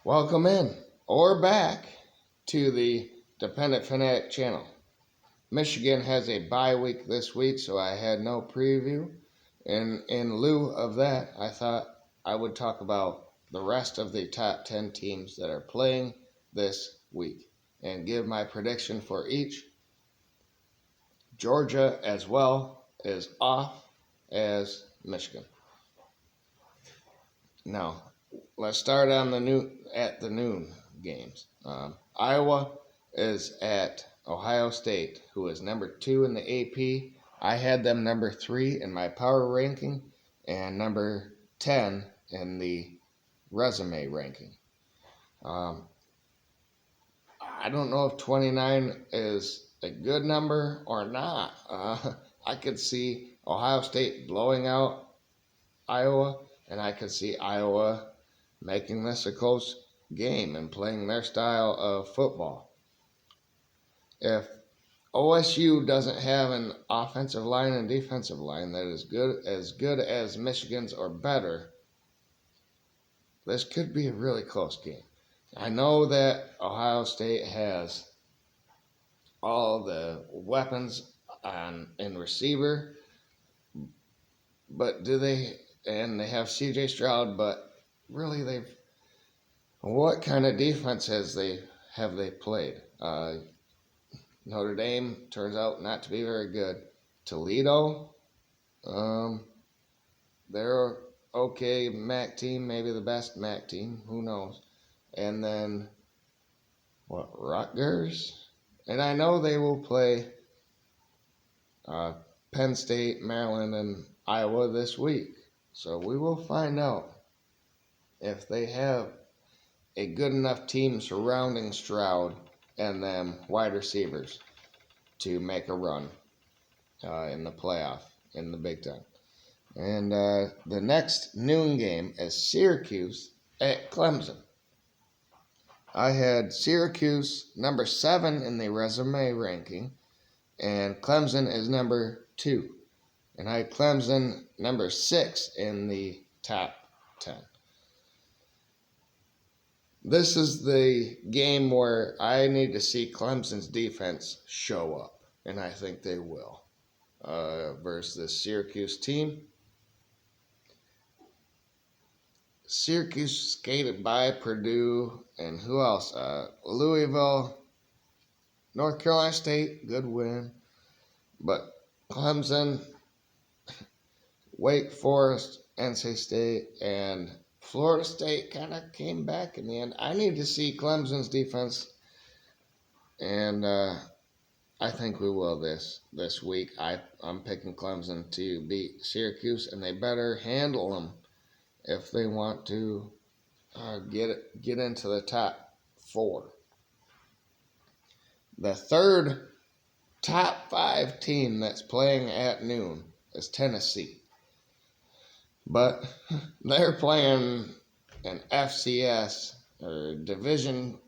Welcome in or back to the Dependent Fanatic channel. Michigan has a bye week this week, so I had no preview. And in lieu of that, I thought I would talk about the rest of the top 10 teams that are playing this week and give my prediction for each. Georgia as well is off as Michigan. Now, let's start on the noon games. Iowa is at Ohio State, who is number 2 in the AP. I had them number 3 in my power ranking and number 10 in the resume ranking. I don't know if 29 is a good number or not. I could see Ohio State blowing out Iowa, and I could see Iowa making this a close game and playing their style of football. If OSU doesn't have an offensive line and defensive line that is good as Michigan's or better, this could be a really close game. I know that Ohio State has all the weapons in receiver, but do they? And they have C.J. Stroud, but really, what kind of defense have they played? Notre Dame turns out not to be very good. Toledo, they're okay MAC team, maybe the best MAC team, who knows? And then Rutgers, and I know they will play Penn State, Maryland, and Iowa this week. So we will find out if they have a good enough team surrounding Stroud and them wide receivers to make a run in the playoff in the Big Ten. And the next noon game is Syracuse at Clemson. I had Syracuse number 7 in the resume ranking, and Clemson is number 2. And I had Clemson number 6 in the top 10. This is the game where I need to see Clemson's defense show up, and I think they will, versus the Syracuse team. Syracuse skated by Purdue, and who else? Louisville, North Carolina State, good win. But Clemson, Wake Forest, NC State, and Florida State kind of came back in the end. I need to see Clemson's defense, and I think we will this week. I'm picking Clemson to beat Syracuse, and they better handle them if they want to get into the top 4. The third top 5 team that's playing at noon is Tennessee. But they're playing an FCS or Division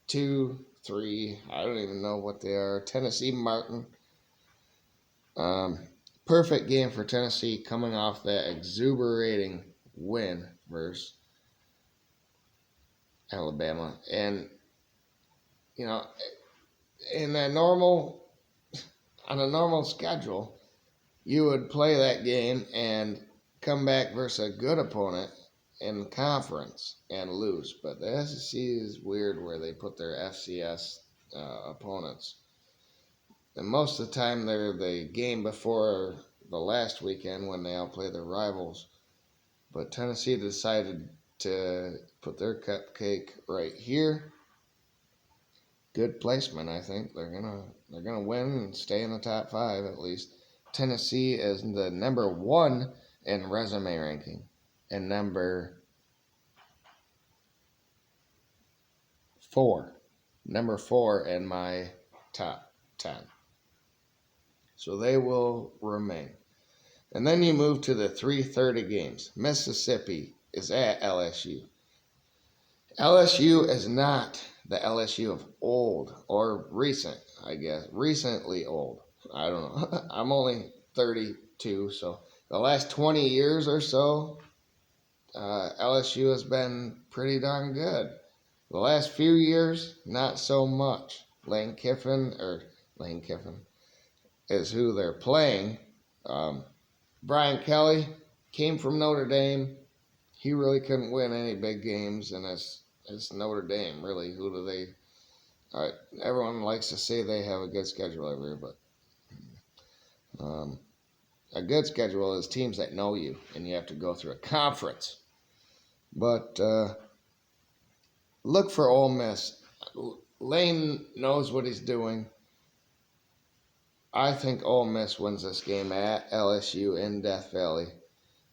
2, 3, I don't even know what they are, Tennessee Martin. Perfect game for Tennessee coming off that exuberating win versus Alabama. And, on a normal schedule, you would play that game and come back versus a good opponent in conference and lose. But the SEC is weird where they put their FCS opponents. And most of the time they're the game before the last weekend when they all play their rivals. But Tennessee decided to put their cupcake right here. Good placement, I think. They're gonna win and stay in the top 5 at least. Tennessee is the number 1 in resume ranking and number 4 in my top 10. So they will remain. And then you move to the 3:30 games. Mississippi is at LSU. LSU is not the LSU of old or recent, I guess. Recently old. I don't know. I'm only 32, so the last 20 years or so, LSU has been pretty darn good. The last few years, not so much. Lane Kiffin is who they're playing. Brian Kelly came from Notre Dame. He really couldn't win any big games, and it's Notre Dame. Really, who do they? Everyone likes to say they have a good schedule every year, but a good schedule is teams that know you, and you have to go through a conference. But look for Ole Miss. Lane knows what he's doing. I think Ole Miss wins this game at LSU in Death Valley.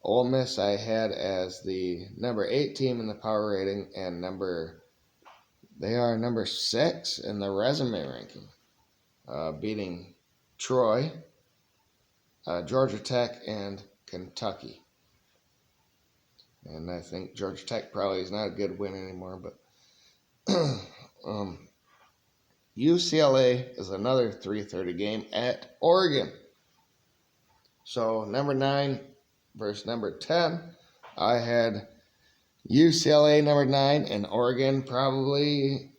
Ole Miss I had as the number 8 team in the power rating, and they are number 6 in the resume ranking, beating Troy, Georgia Tech, and Kentucky. And I think Georgia Tech probably is not a good win anymore, but UCLA is another 3:30 game at Oregon. So number 9 versus number 10. I had UCLA number 9 and Oregon probably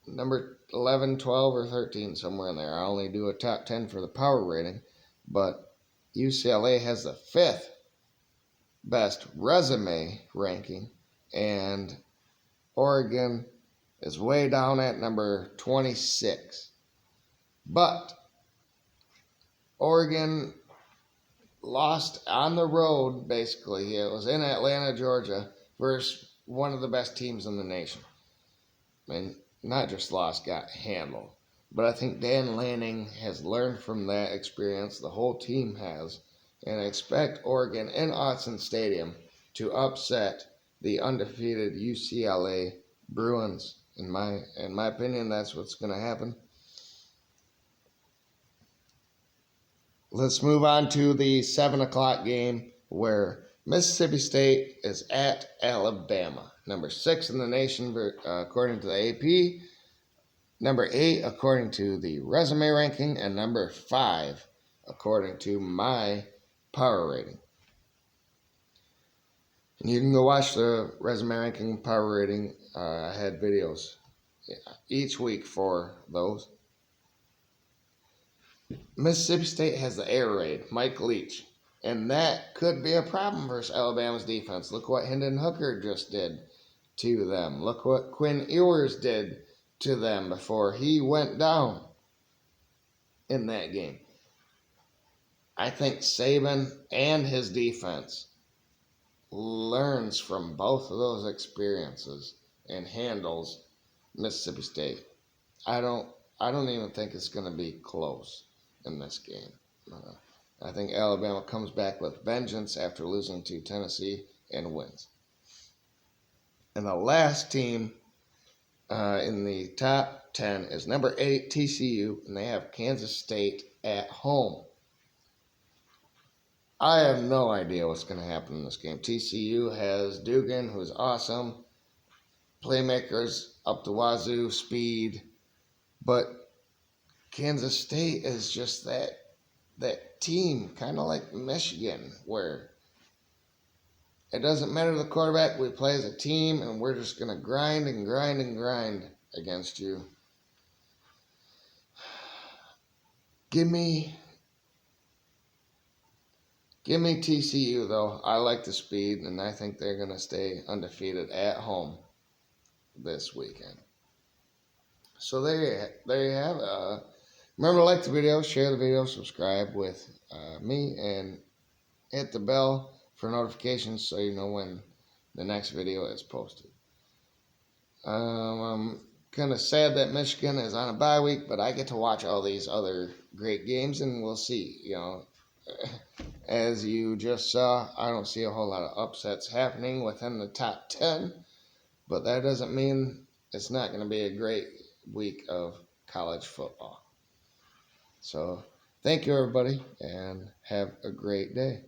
number 11, 12, or 13, somewhere in there. I only do a top 10 for the power rating, but UCLA has the 5th best resume ranking, and Oregon is way down at number 26. But Oregon lost on the road, basically. It was in Atlanta, Georgia, versus one of the best teams in the nation. I mean, not just lost, got handled. But I think Dan Lanning has learned from that experience. The whole team has. And I expect Oregon in Autzen Stadium to upset the undefeated UCLA Bruins. In my opinion, that's what's going to happen. Let's move on to the 7 o'clock game where Mississippi State is at Alabama. Number 6 in the nation according to the AP. Number 8 according to the resume ranking. And number 5 according to my power rating. And you can go watch the resume ranking power rating. I had videos each week for those. Mississippi State has the air raid, Mike Leach, and that could be a problem versus Alabama's defense. Look what Hendon Hooker just did to them. Look what Quinn Ewers did to them before he went down in that game. I think Saban and his defense learns from both of those experiences and handles Mississippi State. I don't even think it's going to be close in this game. I think Alabama comes back with vengeance after losing to Tennessee and wins. And the last team in the top 10 is number 8, TCU, and they have Kansas State at home. I have no idea what's going to happen in this game. TCU has Dugan, who's awesome, playmakers up the wazoo, speed, but Kansas State is just that team, kind of like Michigan, where it doesn't matter the quarterback. We play as a team, and we're just going to grind and grind and grind against you. Give me TCU, though. I like the speed, and I think they're going to stay undefeated at home this weekend. So there you have it. Remember to like the video, share the video, subscribe with me, and hit the bell for notifications so you know when the next video is posted. I'm kind of sad that Michigan is on a bye week, but I get to watch all these other great games, and we'll see. As you just saw, I don't see a whole lot of upsets happening within the top 10, but that doesn't mean it's not going to be a great week of college football. So, thank you, everybody, and have a great day.